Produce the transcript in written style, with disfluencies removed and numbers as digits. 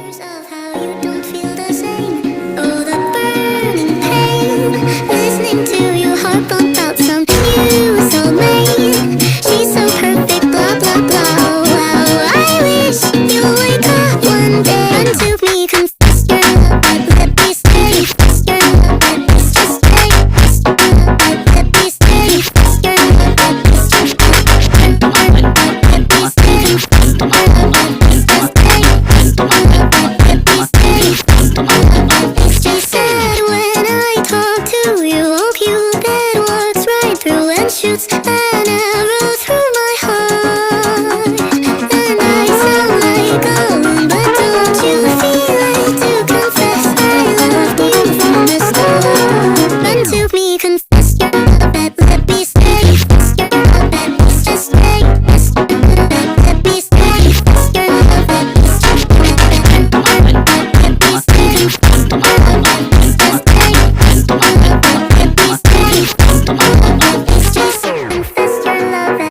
Whispers of how you don't feel the same. Oh, the burning pain. Listening to you harp about some new soulmate. She's so perfect, blah blah blah. Wow, I wish you wake up one day and to me confess your love, but let me stay. Your love, but it's just stay. Your love, but let me stay. Your love, but it's just stay. Your love, but let me stay. Your love, but it's just stay. Your love, but let me stay. Your love, but it's just sad when I talk to you. Hope you get what's right through and shoots and never